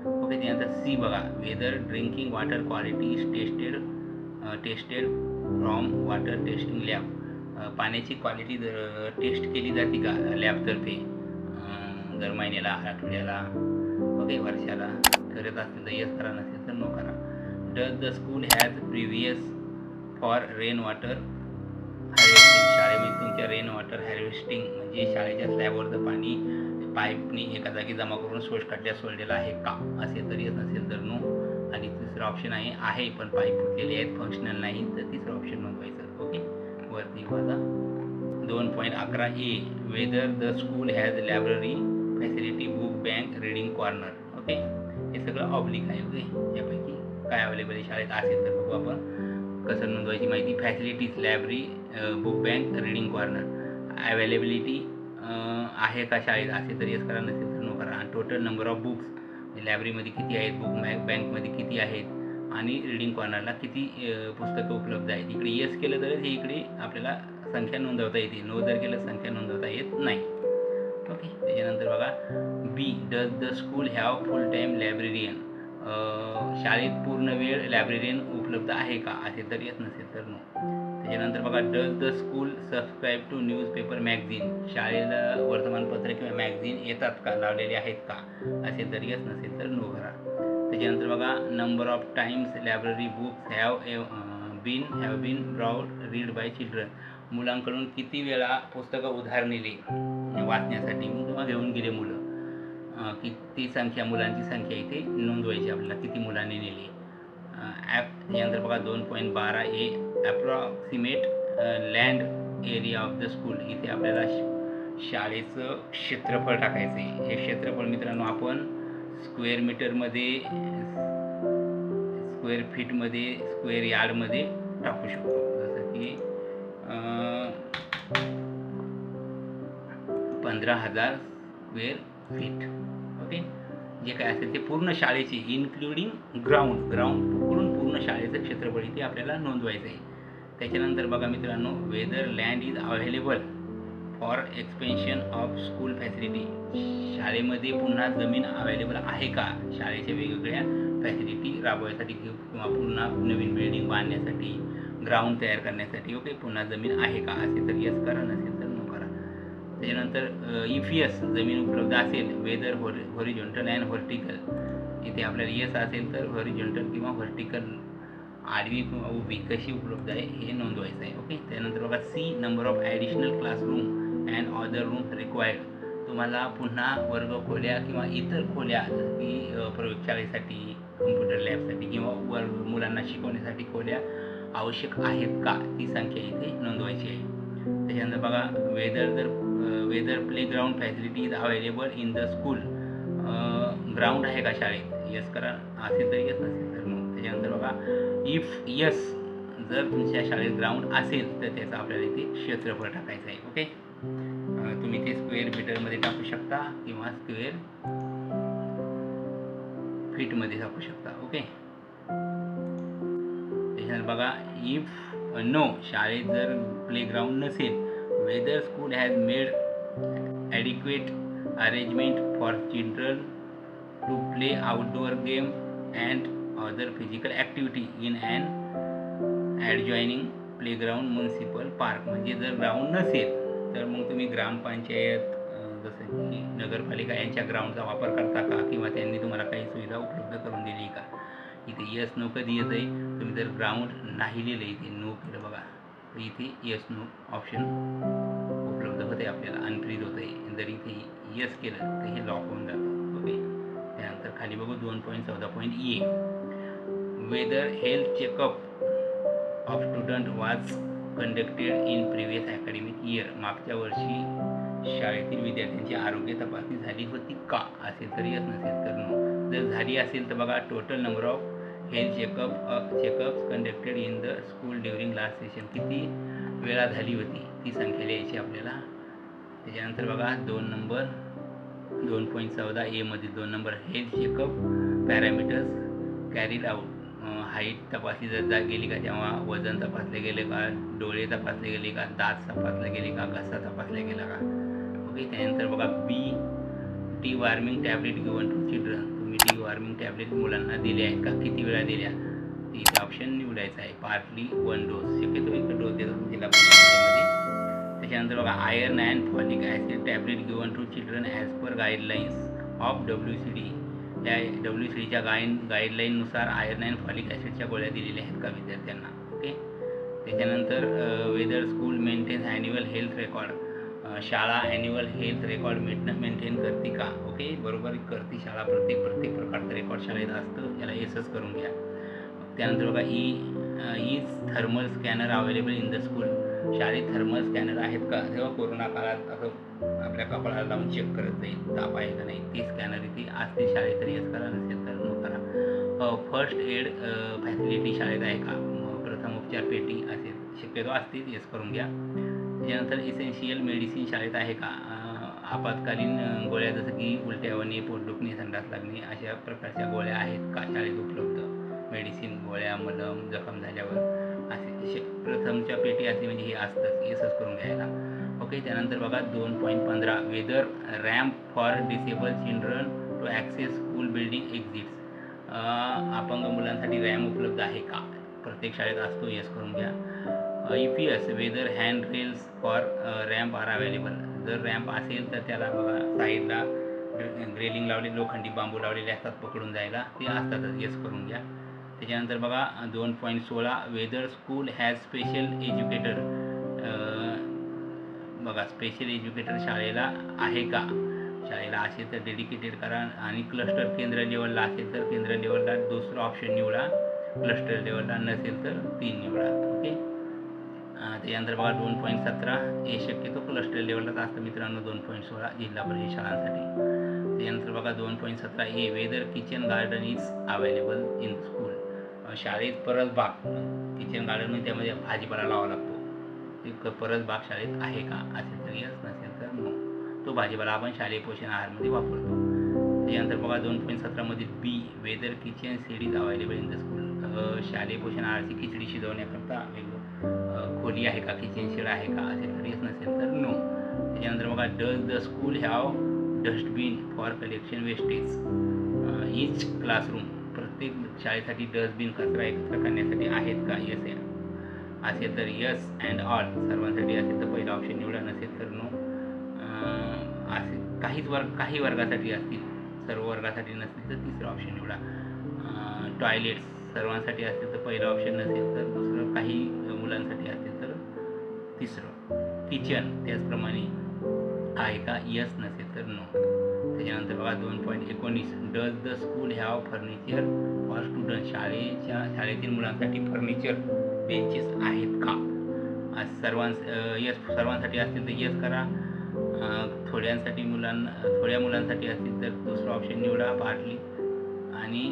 ओके. त्यानंतर सी बघा, whether drinking water quality is tested from water testing lab. पाण्याची क्वालिटी टेस्ट केली जाते का लॅबतर्फे दर महिन्याला, आठवड्याला, ओके, वर्षाला. करत असेल तर यस करा, नसेल तर नो करा. Does the school has previous for rain water harvesting. शाळेमध्ये तुमच्या रेन वॉटर हार्वेस्टिंग म्हणजे शाळेच्या स्लॅबवरचं पाणी पाईपनी एका जागी जमा करून खड्ड्यात सोडलेलं आहे का, असेल तर यस, नसेल तर नो. आणि तिसरं ऑप्शन आहे पण पाईप फुटलेले आहेत, फंक्शनल नाही, तर तिसरं ऑप्शन नोंदवायचं ओके. वरती माझा 2.11 weather the school has library facility, book bank, reading corner okay. हे सगळं ऑब्लिक आहे ओके. यापैकी काय अवेलेबल आहे शाळेत असेल तर बघू आपण कसं नोंदवायची माहिती. Facilities library, book bank, reading corner. Availability आहे का शाळेत, असेल तर यस करा, नसेल तर नो करा. आणि टोटल नंबर ऑफ बुक्स लायब्ररीमध्ये किती आहेत, बुक बँकमध्ये किती आहेत, आणि रीडिंग कॉर्नरला किती पुस्तकं उपलब्ध आहेत. इकडे यस केलं तर हे इकडे आपल्याला संख्या नोंदवता येते, नो जर केलं संख्या नोंदवता येत नाही ओके. त्याच्यानंतर बघा B, does the school have full time librarian. शाळेत पूर्ण वेळ लायब्रेरियन उपलब्ध आहे का, असेल तर यस, नसेल तर नो. त्याच्यानंतर बघा does the school subscribe to newspaper magazine. शाळेला वर्तमानपत्र किंवा मॅगझिन येतात का, लावलेले आहेत का, असेल तर यस, नसेल तर नो करा. त्याच्यानंतर बघा number of times library books have bin broad read by children. मुलांकडून किती वेळा पुस्तकं उधार नेली वाचण्यासाठी किंवा घेऊन गेले मुलं, किती संख्या, मुलांची संख्या इथे नोंदवायची आपल्याला, किती मुलांनी नेली. त्यानंतर बघा 2.12 approximate land area of the school. इथे आपल्याला शाळेचं क्षेत्रफळ टाकायचं आहे. हे क्षेत्रफळ मित्रांनो आपण स्क्वेअर मीटरमध्ये, स्क्वेअर फीटमध्ये, स्क्वेअर यार्डमध्ये टाकू शकतो. जसं की 15,000 स्क्वेअर फीट ओके. जे काय असेल ते पूर्ण शाळेचे इन्क्लुडिंग ग्राउंड पकडून पूर्ण शाळेचं क्षेत्रफळ इथे आपल्याला नोंदवायचं आहे. त्याच्यानंतर बघा मित्रांनो, whether land is available for expansion of school facility. शाळेमध्ये पुन्हा जमीन अवेलेबल आहे का, शाळेच्या वेगवेगळ्या फॅसिलिटी राबवायसाठी किंवा पुन्हा नवीन बिल्डिंग बांधण्यासाठी, ग्राउंड तयार करण्यासाठी ओके, पुन्हा जमीन आहे का, असेल तर यस करा, नसेल तर नो करा. त्याच्यानंतर इफ यस, जमीन उपलब्ध असेल, वेदर हॉरिझॉन्टल अँड व्हर्टिकल. इथे आपल्याला यस असेल तर हॉरिझॉन्टल किंवा व्हर्टिकल, आडवी किंवा उभी कशी उपलब्ध आहे हे नोंदवायचं आहे ओके. त्यानंतर बघा C, number of additional classroom and other rooms required. तुम्हाला पुन्हा वर्ग खोल्या किंवा इतर खोल्या, की प्रयोगशाळेसाठी, कम्प्युटर लॅबसाठी किंवा मुलांना शिकवण्यासाठी खोल्या आवश्यक आहेत का, ती संख्या इथे नोंदवायची आहे. त्याच्यानंतर बघा whether playground facility is available in the school. Ground आहे का शाळेत, यस करा, असेल तर यस, नसेल तर नो. त्याच्यानंतर बघा इफ यस, जर तुमच्या शाळेत ग्राउंड असेल तर त्याचं आपल्याला इथे क्षेत्रफळ टाकायचं आहे ओके. तुम्ही ते स्क्वेअर मीटरमध्ये टाकू शकता किंवा स्क्वेअर फीटमध्ये टाकू शकता ओके. त्याच्यानंतर बघा इफ नो, शाळेत जर प्लेग्राऊंड नसेल, whether school has made adequate arrangement for children to play outdoor game and other physical activity in and adjoining playground municipal park. म्हणजे जर ग्राउंड नसेल तर मग तुम्ही ग्रामपंचायत, जसं की नगरपालिका यांच्या ग्राउंडचा वापर करता का, किंवा त्यांनी तुम्हाला काही सुविधा उपलब्ध करून दिली का. इथे यस नो कधी येतं आहे, तुम्ही जर ग्राउंड नाही लिहिलं, इथे नो केलं बघा, तर इथे यस नो ऑप्शन उपलब्ध होते आपल्याला, अनफ्रीज होतं आहे. जर इथे यस केलं तर हे लॉक होऊन जातं ओके. त्यानंतर खाली बघू 2.14 whether health checkup of student was conducted in previous academic year. मागच्या वर्षी शाळेतील विद्यार्थ्यांची आरोग्य तपासणी झाली होती का, असेल तर यस, नसेल तर नो. जर झाली असेल तर बघा total number of health checkups conducted in the school during last session. किती वेळा झाली होती ती संख्या लिहायची आपल्याला. त्याच्यानंतर बघा 2 नंबर 2.14 ए मध्ये 2 number health checkup parameters carried out. Height तपासली गेली का, तेव्हा वजन तपासले गेले का, डोळे तपासले गेले का, दात तपासले गेले का, घसा तपासला गेला का. ओके. त्यानंतर बघा B deworming tablet given to children. तुम्ही टी वॉर्मिंग टॅबलेट मुलांना दिले आहेत का, किती वेळा दिल्या, इथे ऑप्शन निवडायचा आहे. पार्टली 1 डोस, शक्यतो 1 डोस देतो जिल्हा परिषदेमध्ये. त्याच्यानंतर बघा iron and folic acid tablet given to children as per guidelines of WCD. या WCDच्या गाईडलाईननुसार आयर्न अँड फॉलिक ॲसिडच्या गोळ्या दिलेल्या आहेत का विद्यार्थ्यांना. ओके. त्याच्यानंतर whether school maintains annual health record. शाळा ॲन्युअल हेल्थ रेकॉर्ड मेंटेन करते का. ओके, बरोबर करते शाळा. प्रत्येक प्रकारचं रेकॉर्ड शाळेत असतं, याला एसच करून घ्या. त्यानंतर बघा is thermal scanner available in the school. शाळेत थर्मल स्कॅनर आहेत का. जेव्हा कोरोना काळात असं आपल्या कपाळाला लावून चेक करत जाईल ताप आहे का नाही, ते स्कॅनर इथे असते शाळेत, तर येस करा, नसेल तर नो करा. फर्स्ट एड फॅसिलिटी शाळेत आहे का. प्रथम उपचार पेटी असेल, शक्यतो असतील, येस करून घ्या. त्याच्यानंतर इसेन्शियल मेडिसिन शाळेत आहे का. आपत्कालीन गोळ्या जसं की उलट्यावणे, पोटदुखणे, संडास लागणे अशा प्रकारच्या गोळ्या आहेत का शाळेत उपलब्ध. मेडिसिन, गोळ्या, मलम, जखम झाल्यावर असे प्रथमच्या पेटी असते, म्हणजे हे असतंच, येसच करून घ्यायला. ओके. त्यानंतर बघा 2.15 whether ramp for disable children to access school building exits. अपंग मुलांसाठी रॅम्प उपलब्ध आहे का. प्रत्येक शाळेत असतो, येस करून घ्या. EPS whether hand rails for ramp are available. जर रॅम्प असेल तर त्याला बघा साईडला ग्रेलिंग लावले, लोखंडी बांबू लावलेले असतात पकडून जायला, ते असतातच, येस करून घ्या. त्याच्यानंतर बघा 2.16 whether school has special educator. बघा स्पेशल एज्युकेटर शाळेला आहे का. शाळेला असेल तर डेडिकेटेड करा, आणि क्लस्टर केंद्र लेवलला असेल तर केंद्र लेवलला दुसरा ऑप्शन निवडा, क्लस्टर लेवलला नसेल तर 3 निवडा. ओके. त्याच्यानंतर बघा 2.17 हे शक्यतो क्लस्टर लेवललाच असतं मित्रांनो. 2.16 जिल्हा परिषद शाळांसाठी. त्याच्यानंतर बघा 2.17 हे whether kitchen garden is available in school. शाळेत परस बाग, किचन गार्डन म्हणजे त्यामध्ये भाजीपाला लावा लागतो, ते परस बाग शाळेत आहे का. असेल तर यस, नसेल तर नो. तो भाजीपाला आपण शालेय पोषण आहारमध्ये वापरतो. त्याच्यानंतर बघा 2.17 मध्ये B whether kitchen shed is available in the school. शालेय पोषण आहाराची खिचडी शिजवण्याकरता खोली आहे का, किचन शेड आहे का. असेल तर येस, नसेल तर नो. त्याच्यानंतर बघा does the school have dustbin for collection wastage. Each classroom. प्रत्येक शाळेसाठी डस्टबिन कचरा एकत्र करण्यासाठी आहेत का. येस आहे. असेल तर यस अँड ऑल. सर्वांसाठी असेल तर पहिला ऑप्शन निवडा, नसेल तर नो. असे काही वर्गासाठी असतील, सर्व वर्गासाठी नसतील तर तिसरा ऑप्शन निवडा. टॉयलेट्स सर्वांसाठी असतील तर पहिला ऑप्शन, नसेल तर दुसरं, काही मुलांसाठी असतील तर तिसरं. किचन त्याचप्रमाणे आहे का. यस, नसेल तर नो. त्याच्यानंतर बघा 2.19 does the school have furniture for student. शाळेतील मुलांसाठी फर्निचर बेंचेस आहेत का. सर्वांसाठी असतील तर यस करा. थोड्या मुलांसाठी असतील तर दुसरा ऑप्शन निवडा, पार्टली. आणि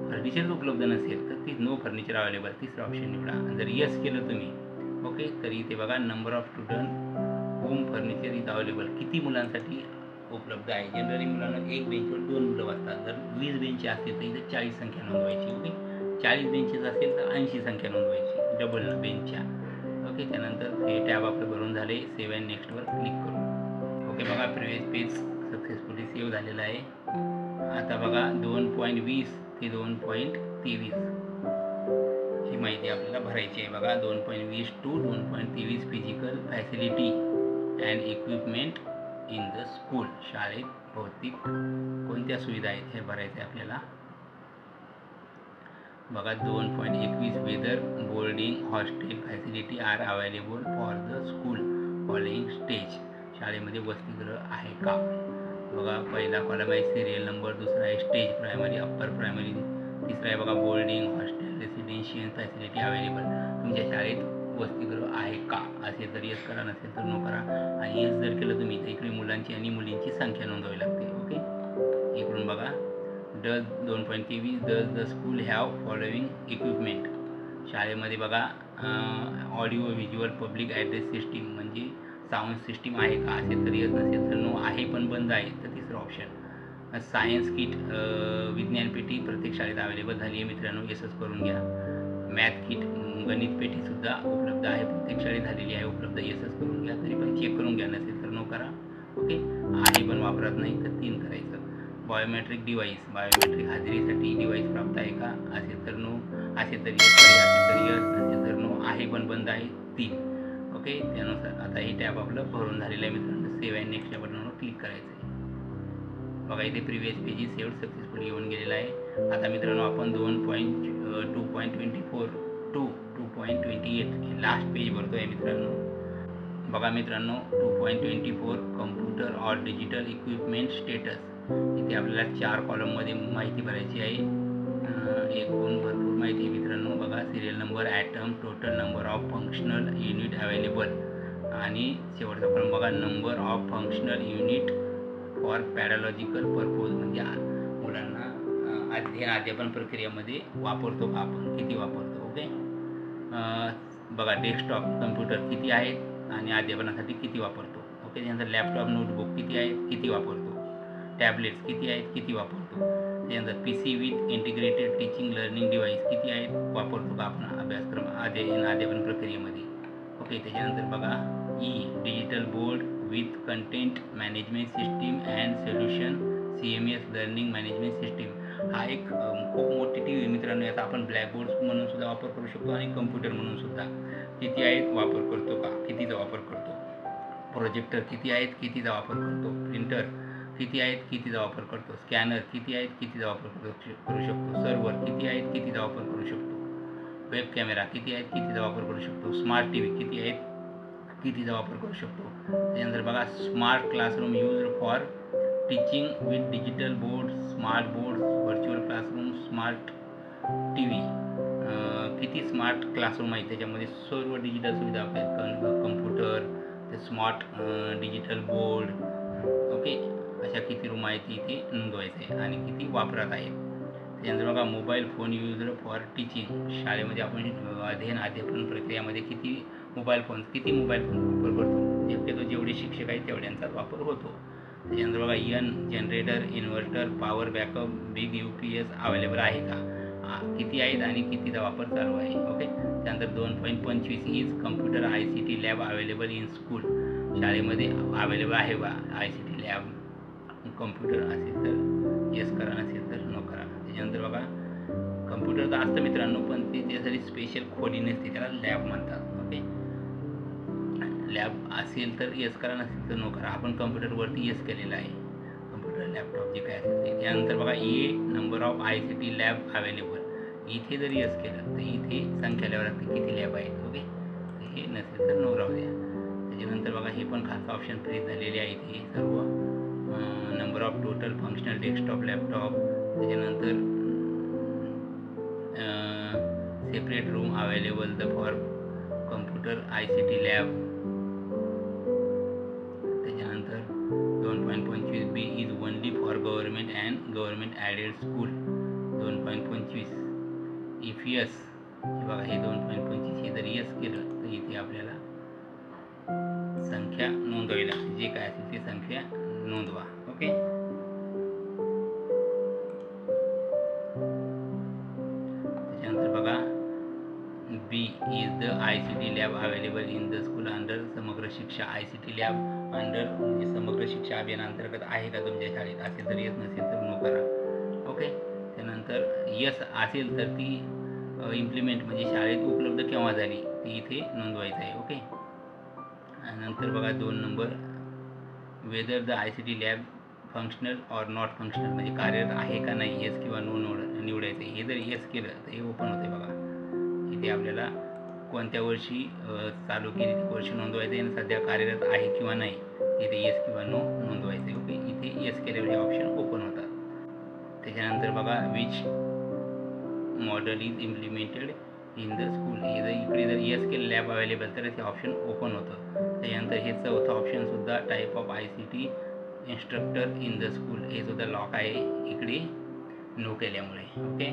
फर्निचर उपलब्ध नसेल तर ती नो फर्निचर अवेलेबल, तिसरा ऑप्शन निवडा. जर यस केलं तुम्ही, ओके, तर इथे बघा number of student home furniture is available. किती मुलांसाठी उपलब्ध आहे. जनरली मुलांना 1 बेंचवर 2 मुलं बसतात. जर 20 बेंच असतील तर इथे 40 संख्या नोंदवायची. ओके. 40 बेंचेस असेल तर 80 संख्या नोंदवायची, डबल बेंचच्या. ओके. त्यानंतर हे टॅब आपलं भरून झाले. सेव्ह अँड नेक्स्टवर क्लिक करू. ओके. बघा प्रिव्हियस पेज सक्सेसफुली सेव्ह झालेलं आहे. आता बघा 2.20 ते 2.23 ही माहिती आपल्याला भरायची आहे. बघा 2.20 to 2.23 physical facility and equipment in the school. शाळेत भौतिक कोणत्या सुविधा आहेत हे भरायचे आपल्याला. बघा 2.21 whether boarding hostel facility are available for the school following stage. शाळेमध्ये वसतिगृह आहे का. बघा पहिला कॉलम आहे सिरियल नंबर, दुसरा आहे स्टेज प्रायमरी, अप्पर प्रायमरी, तिसरा आहे बघा boarding hostel residential facility available. तुमच्या शाळेत वसतिगृह आहे का. असेल तर येस करा, नसेल तर नो करा. आणि येस जर केलं तुम्ही तर इकडे मुलांची आणि मुलींची संख्या नोंदवावी लागते. ओके. इकडून बघा does 2.23 does the school have following equipment. शाळेमध्ये बघा audio visual public address system म्हणजे साऊंड सिस्टीम आहे का, असेल तर येस, नसेल तर नो, आहे पण बंद आहे तर तिसरं ऑप्शन. सायन्स किट विज्ञान पेटी प्रत्येक शाळेत अवेलेबल झाली आहे मित्रांनो, येसच करून घ्या. मॅथ किट गणित पेटीसुद्धा उपलब्ध आहे, प्रत्येक शाळेत झालेली आहे उपलब्ध, येसच करून घ्या. तरी पण चेक करून घ्या, नसेल तर नो करा. ओके, आहे पण वापरत नाही तर 3 करायचं. बायोमेट्रिक डिव्हाइस बायोमेट्रिक हाजरीसाठी डिव्हाइस प्राप्त आहे का, असेल तर नो, असेल तर येस, असेल तर यस, नसेल तर नो, आहे पण बंद आहे 3. ओके, त्यानुसार आता हे टॅब आपलं भरून झालेलं आहे मित्रांनो. सेव्ह अँड नेक्स्ट या बटनवर क्लिक करायचं आहे. बघा इथे प्रिव्हियस पेज सेव्ड सक्सेसफुली येऊन गेलेला आहे. आता मित्रांनो आपण 2.24 टू 2.28 लास्ट पेज भरतो आहे मित्रांनो. बघा मित्रांनो 2.24 computer or digital equipment status. इथे आपल्याला 4 कॉलममध्ये माहिती भरायची आहे. एकूण भरपूर माहिती आहे मित्रांनो. बघा serial number, item, total number of functional unit available, आणि शेवटचा कॉलम बघा number of functional unit for pedagogical purpose, म्हणजे मुलांना अध्यापन प्रक्रियेमध्ये वापरतो का आपण, किती वापरतो. ओके, बघा डेस्कटॉप कम्प्युटर किती आहेत आणि अध्यापनासाठी किती वापरतो. ओके, त्यानंतर लॅपटॉप नोटबुक किती आहेत, किती वापरतो. टॅबलेट्स किती आहेत, किती वापरतो. त्यानंतर PC with integrated teaching learning device किती आहेत, वापरतो का आपण अभ्यासक्रम अध्यापन प्रक्रियेमध्ये. ओके, त्याच्यानंतर बघा digital board with content management system and solution CMS learning management system. हा एक खूप मोठी टी व्ही मित्रांनो. याचा आपण ब्लॅकबोर्ड म्हणून सुद्धा वापर करू शकतो आणि कम्प्युटर म्हणून सुद्धा. किती आहेत, वापर करतो का, कितीचा वापर करतो. प्रोजेक्टर किती आहेत, कितीचा वापर करतो. प्रिंटर किती आहेत, कितीचा वापर करतो. स्कॅनर किती आहेत, कितीचा वापर करू शकतो. सर्व्हर किती आहेत, कितीचा वापर करू शकतो. वेब कॅमेरा किती आहेत, कितीचा वापर करू शकतो. स्मार्ट TV किती आहेत, कितीचा वापर करू शकतो. त्यानंतर बघा smart classroom use for teaching with digital board, smart board, virtual classroom, smart TV. किती स्मार्ट क्लासरूम आहे, त्याच्यामध्ये सर्व डिजिटल सुविधा आहेत. कम्प्युटर, ते स्मार्ट डिजिटल बोर्ड. ओके, अशा किती रूम आहेत इथे नोंदवायचे आहे आणि किती वापरात आहेत. त्यानंतर बघा mobile phone use for teaching. शाळेमध्ये आपण अध्यापन प्रक्रियामध्ये किती मोबाईल फोन वापर करतो. शक्यतो जेवढे शिक्षक आहेत तेवढ्यांचाच वापर होतो. त्यानंतर बघा generator, inverter, power backup, big UPS available आहे का, किती आहेत आणि कितीचा वापर चालू आहे. ओके, त्यानंतर 2.25 is computer ICT lab available in school. शाळेमध्ये अवेलेबल आहे बा ICT लॅब कम्प्युटर, असेल तर येस करा, नसेल तर नो करा. त्याच्यानंतर बघा कम्प्युटर तर असतं मित्रांनो, पण ते त्यासाठी स्पेशल खोली नसते, त्याला लॅब म्हणतात. ओके, लॅब असेल तर येस करा, नसेल तर नो करा. आपण कम्प्युटरवरती येस केलेलं आहे, कम्प्युटर लॅपटॉप जे काय असेल ते. त्यानंतर बघा number of ICT lab available. इथे जर येस केलं तर इथे संख्या लिहावं लागते किती लॅब आहेत. ओके, हे नसेल तर नो राहू द्या. त्याच्यानंतर बघा हे पण खालचं ऑप्शन फ्रीज झालेले आहे इथे सर्व. Number of total functional desktop laptop. त्याच्यानंतर separate room available the for computer ICT lab. त्याच्यानंतर 2.25B is only for government and government aided school. 2.25 if yes, बघा हे 2.25 हे जर यस केलं तर इथे आपल्याला संख्या नोंदवावी लागते, जे काय असेल ते संख्या नोंदवा. ओके, त्याच्यानंतर बघा B is the ICT lab available in the school under समग्र शिक्षा. ICT लॅब अंडर म्हणजे समग्र शिक्षा अभियानांतर्गत आहे का तुमच्या शाळेत, असेल तर येस, नसेल तर नो करा. ओके, त्यानंतर येस असेल तर ती इम्प्लिमेंट म्हणजे शाळेत उपलब्ध केव्हा झाली ती इथे नोंदवायचं आहे. ओके, नंतर बघा 2 number whether the ICT lab functional or not functional, म्हणजे कार्यरत आहे का नाही, येस किंवा नो निवडायचं. हे जर येस केलं तर हे ओपन होते. बघा इथे आपल्याला कोणत्या वर्षी चालू केली ती वर्ष नोंदवायचं आहे आणि सध्या कार्यरत आहे किंवा नाही इथे येस किंवा नो नोंदवायचं. ओके, इथे येस केल्यावर हे ऑप्शन ओपन होतात. त्याच्यानंतर बघा which model is implemented in the school. हे जर इकडे जर येस केलं लॅब अवेलेबल तर हे ऑप्शन ओपन होतं. त्याच्यानंतर हे चौथं ऑप्शनसुद्धा type of ICT instructor in the school, हे सुद्धा लॉक आहे इकडे. नो केल्यामुळे. ओके,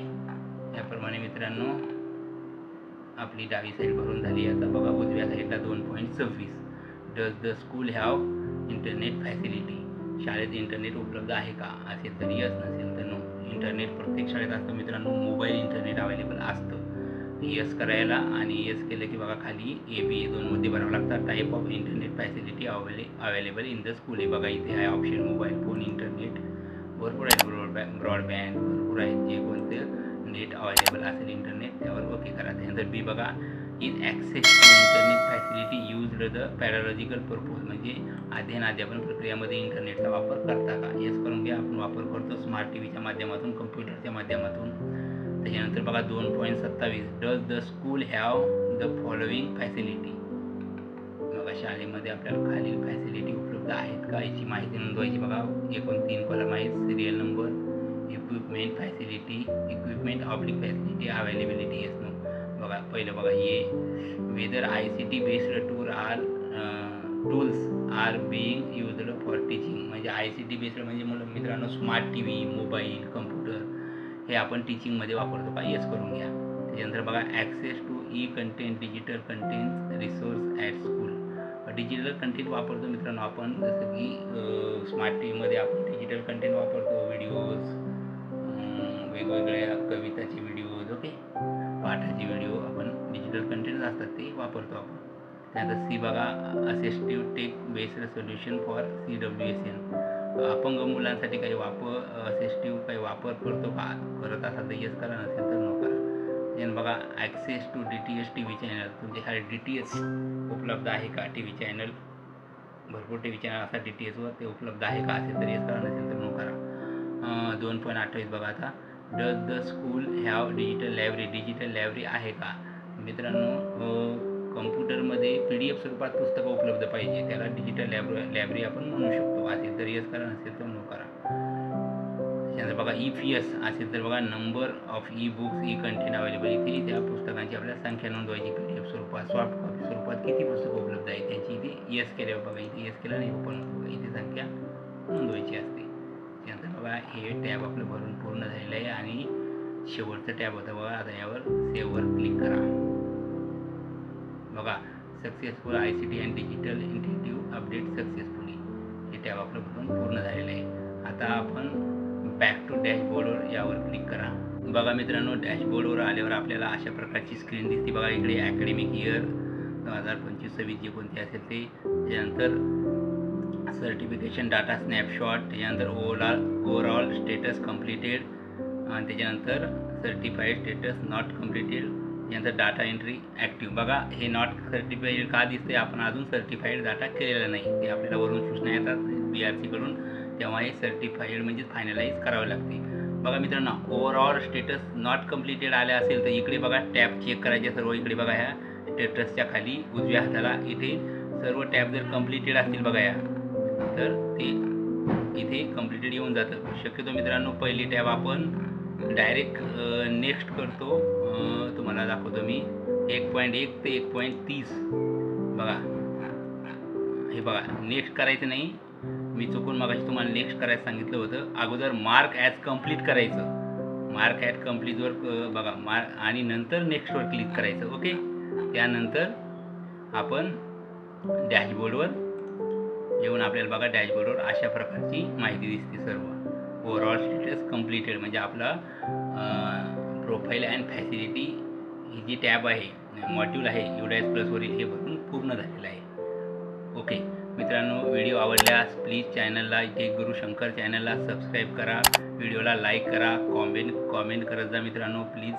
याप्रमाणे मित्रांनो आपली डावी साईड भरून झाली. आता बघा उजव्या साईडला 2.26 does the school have internet facility. शाळेत इंटरनेट उपलब्ध आहे का असेल तर यस, नसेल तर नो. इंटरनेट प्रत्येक शाळेत असतं मित्रांनो, मोबाईल इंटरनेट अवेलेबल असतं. यस करायला आणि यस केलं की बघा खाली AB 2मध्ये भरावं लागतात. Type of internet facility available in the school. हे बघा इथे आहे ऑप्शन मोबाईल फोन इंटरनेट, भरपूर आहेत. ब्रॉडबँड भरपूर आहेत. जे कोणतं नेट अवेलेबल असेल इंटरनेट त्यावर ओके करा. त्यानंतर बी बघा is access to internet facility used the pedagogical purpose. म्हणजे अध्ययन प्रक्रियामध्ये इंटरनेटचा वापर करता का. येस करून घ्या. आपण वापर करतो स्मार्ट TVच्या माध्यमातून, कम्प्युटरच्या माध्यमातून. त्याच्यानंतर बघा 2.27 does the school have the following facility. बघा शाळेमध्ये आपल्याला खालील फॅसिलिटी उपलब्ध आहेत का याची माहिती नोंदवायची. बघा एकूण 3 कॉलम आहेत. Serial number, equipment facility, equipment oblique facility, availability. Yes no. बघा पहिलं बघा ये whether ICT based tools are being used for teaching. म्हणजे ICT बेस्ड म्हणजे मित्रांनो स्मार्ट TV, मोबाईल, कम्प्युटर हे आपण टीचिंगमध्ये वापरतो का. येस करून घ्या. त्याच्यानंतर बघा access to content, digital content resource at school. Digital content वापरतो मित्रांनो आपण, जसं की स्मार्ट TVमध्ये आपण डिजिटल कंटेंट वापरतो. व्हिडिओज, वेगवेगळ्या कविताचे व्हिडिओज, ओके, पाठाचे व्हिडिओ आपण डिजिटल कंटेंट असतात ते वापरतो आपण. त्यानंतर सी बघा assistive tech based solution for CWSN. अपंग मुलांसाठी काही असिस्टिव्ह काही वापर करतो का. करत असाल तर येस करा, नसेल तर नो करा. त्यानंतर बघा access to DTH TV channel. तुमच्याकडे DTH उपलब्ध आहे का. TV चॅनल भरपूर TV चॅनल असतात DTHवर, ते उपलब्ध आहे का असेल तर येस करा, नसेल तर नो करा. 2.28 बघा आता does the school have digital library. Digital library आहे का. मित्रांनो कम्प्युटरमध्ये PDF स्वरूपात पुस्तकं उपलब्ध पाहिजे, त्याला डिजिटल लायब्ररी आपण म्हणू शकतो. असेल तर येस करा, नसेल तर नो करा. त्यानंतर बघा इफ यस असेल तर बघा number of books content available. इथे त्या पुस्तकांची आपल्याला संख्या नोंदवायची. PDF स्वरूपात, सॉफ्ट कॉपी स्वरूपात किती पुस्तकं उपलब्ध आहे त्यांची इथे यस केल्यावर बघा इथे यस केलं नाही ओपन बघा इथे संख्या नोंदवायची असते. त्यानंतर बघा हे टॅब आपलं भरून पूर्ण झालेलं आहे आणि शेवटचं टॅब होतं बघा. आता यावर सेव्हवर क्लिक करा. बघा successful ICT and digital integrative update successfully. हे टॅब आपलं भरून पूर्ण झालेलं आहे. आता आपण बॅक टू डॅशबोर्डवर यावर क्लिक करा. बघा मित्रांनो डॅशबोर्डवर आल्यावर आपल्याला अशा प्रकारची स्क्रीन दिसते. बघा इकडे ॲकॅडमिक इयर 2025-26 जे कोणते असेल ते. त्यानंतर सर्टिफिकेशन डाटा स्नॅपशॉट. त्याच्यानंतर ओव्हरऑल स्टेटस कम्प्लिटेड. त्याच्यानंतर सर्टिफाईड स्टेटस नॉट कम्प्लिटेड. त्यानंतर डाटा एंट्री ॲक्टिव्ह. बघा हे नॉट सर्टिफाईड का दिसते, आपण अजून सर्टिफाईड डाटा केलेला नाही. ते आपल्याला वरून सूचना येतात BRC कडून, तेव्हा हे सर्टिफाईड म्हणजे फायनलाइज करावे लागते. बघा मित्रांनो ओव्हरऑल स्टेटस नॉट कम्प्लिटेड आले असेल तर इकडे बघा टॅब चेक करायचे सर्व. इकडे बघा ह्या स्टेटसच्या खाली उजव्या हाताला इथे सर्व टॅब जर कम्प्लिटेड असतील बघा या तर ते इथे कम्प्लिटेड येऊन जातं. शक्यतो मित्रांनो पहिली टॅब आपण डायरेक्ट नेक्स्ट करतो. तुम्हाला दाखवतो मी 1.1 ते 1.30. बघा हे बघा नेक्स्ट करायचं नाही, मी चुकून मगाशी तुम्हाला नेक्स्ट करायचं सांगितलं होतं. अगोदर मार्क ॲज कंप्लीट करायचं. मार्क ॲज कंप्लीटवर बघा मार्क आणि नंतर नेक्स्टवर क्लिक करायचं. ओके, त्यानंतर आपण डॅशबोर्डवर येऊन आपल्याला बघा डॅशबोर्डवर अशा प्रकारची माहिती दिसते सर्व. ओव्हरऑल स्टेटस कम्प्लिटेड म्हणजे आपला प्रोफाईल अँड फॅसिलिटी ही जी टॅब आहे मॉड्यूल आहे UDAS प्लसवरील हे भरून पूर्ण झालेलं आहे. ओके मित्रांनो व्हिडिओ आवडल्यास प्लीज चॅनलला जय गुरु शंकर चॅनलला सबस्क्राईब करा, व्हिडिओला लाईक करा, कॉमेंट करत जा मित्रांनो प्लीज.